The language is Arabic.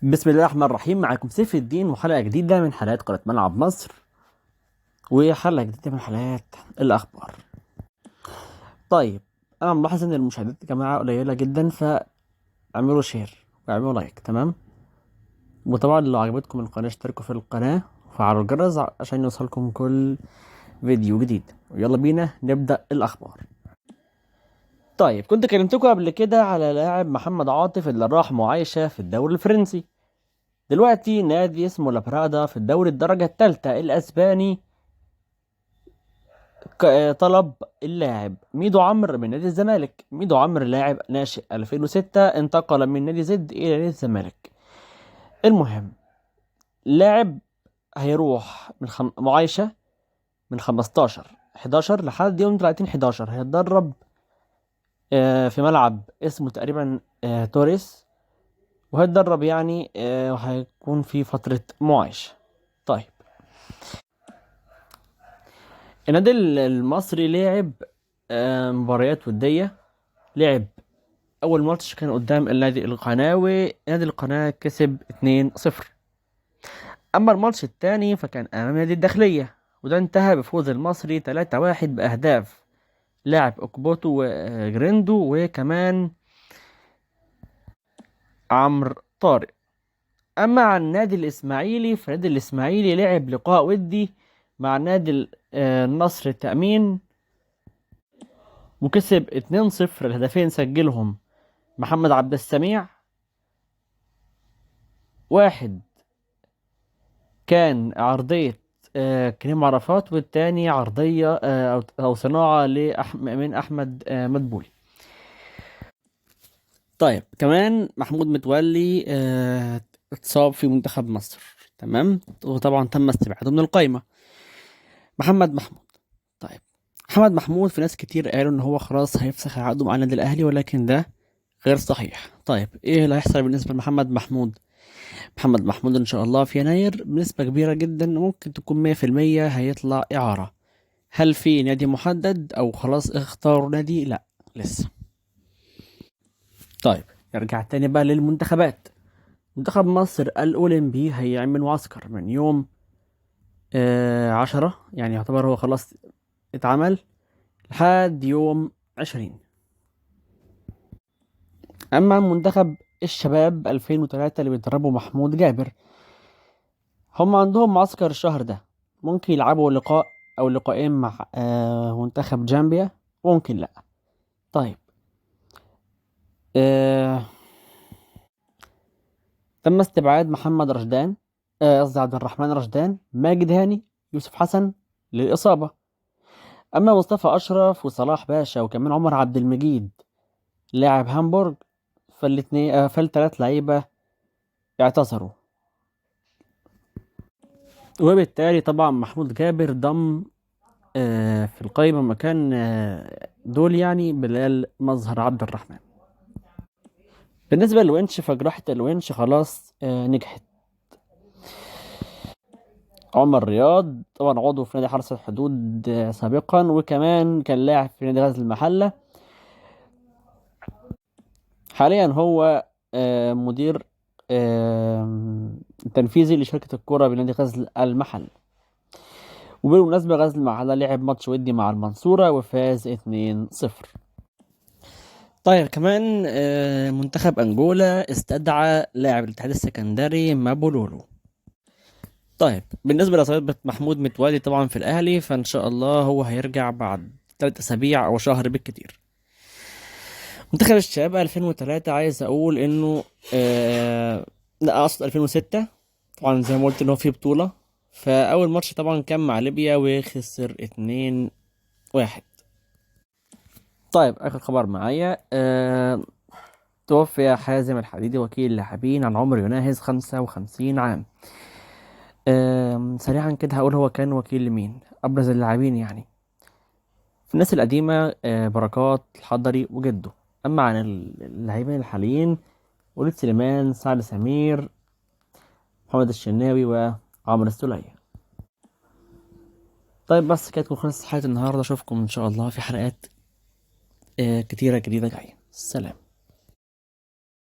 بسم الله الرحمن الرحيم. معاكم سيف الدين وحلقة جديدة من حلقات قناة ملعب مصر، وحلقة جديدة من حلقات الأخبار. طيب، أنا ملاحظ إن المشاهدات يا جماعة قليلة جدا، فاعملوا شير واعملوا لايك. تمام؟ وطبعا لو عجبتكم القناة اشتركوا في القناة وفعلوا الجرس عشان يوصلكم كل فيديو جديد. ويلا بينا نبدأ الأخبار. طيب، كنت كلمتكم قبل كده على لاعب محمد عاطف اللي راح معايشة في الدوري الفرنسي. دلوقتي نادي اسمه لابرادا في الدوري الدرجة الثالثة الأسباني طلب اللاعب ميدو عمرو من نادي الزمالك. ميدو عمرو لاعب ناشئ 2006، انتقل من نادي زد إلى نادي الزمالك. المهم، لاعب هيروح معايشة من 15/11 لحد يوم 30/11. هيتدرب في ملعب اسمه تقريبا توريس، وهيتدرب يعني وهيكون في فترة معايشة. طيب، النادي المصري لعب مباريات ودية. لعب أول ماتش كان قدام النادي القناوي، نادي القناة كسب 2-0. أما الماتش التاني فكان أمام نادي الداخلية، وده انتهى بفوز المصري 3-1 بأهداف لاعب أوكبوتو وجريندو وكمان عمرو طارق. أما عن النادي الإسماعيلي، فنادي الإسماعيلي لعب لقاء ودي مع نادي النصر التأمين وكسب 2-0. الهدفين سجلهم محمد عبد السميع، واحد كان عرضية كريم عرفات، والتاني عرضية أو صناعة من أحمد مدبولي. طيب، كمان محمود متولي اتصاب في منتخب مصر. تمام، وطبعا تم استبعاده من القائمة. محمد محمود. طيب، محمد محمود في ناس كتير قالوا ان هو خلاص هيفسخ عقده مع النادي الاهلي، ولكن ده غير صحيح. طيب، ايه اللي هيحصل بالنسبة لمحمد محمود؟ محمد محمود ان شاء الله في يناير بنسبة كبيرة جدا ممكن تكون 100% هيطلع اعارة. هل في نادي محدد او خلاص اختاروا نادي؟ لا، لسه. طيب، نرجع تاني بقى للمنتخبات. منتخب مصر الاولمبي هيعمل معسكر من يوم 10، يعني يعتبر هو خلاص اتعمل، لحد يوم 20. اما منتخب الشباب 2003 اللي بيدربه محمود جابر، هم عندهم معسكر الشهر ده. ممكن يلعبوا لقاء او لقاءين مع منتخب جامبيا، ممكن لا. طيب، آه تم استبعاد محمد رشدان، قصدي عبد الرحمن رشدان، ماجد هاني، يوسف حسن للإصابة. أما مصطفى أشرف وصلاح باشا وكمان عمر عبد المجيد لاعب هامبورج، فالثلاث لعيبة اعتذروا، وبالتالي طبعا محمود جابر ضم في القائمة مكان دول، يعني بلال مظهر عبد الرحمن. بالنسبة للونش، فجراحة الونش خلاص نجحت. عمر رياض طبعا عضو في نادي حرس الحدود سابقا، وكمان كان لاعب في نادي غزل المحلة. حاليا هو مدير تنفيذي لشركة الكرة بنادي غزل المحل. وبالمناسبة غزل المحلة لعب ماتش ودي مع المنصورة وفاز 2-0. طيب، كمان منتخب أنجولا استدعى لاعب الاتحاد السكندري مابولولو. طيب، بالنسبة لإصابة محمود متولي طبعا في الأهلي، فإن شاء الله هو هيرجع بعد 3 أسابيع أو شهر بالكتير. منتخب الشباب 2003 عايز أقول إنه لا، أقصد 2006. طبعا زي ما قلت إن هو في بطولة، فأول ماتش طبعا كان مع ليبيا وخسر 2-1. طيب، آخر خبر معايا توفي حازم الحديدي وكيل اللاعبين عن عمر يناهز 55 عام. سريعا كده هقول هو كان وكيل لمين أبرز اللاعبين يعني. في الناس القديمة بركات الحضري وجده. أما عن اللاعبين الحاليين، وليد سليمان، سعد سمير، محمد الشناوي، وعمرو السولية. طيب، بس كده تكون خلصت حلقة النهاردة. أشوفكم إن شاء الله في حلقات كتيرة جديدة جاية. سلام.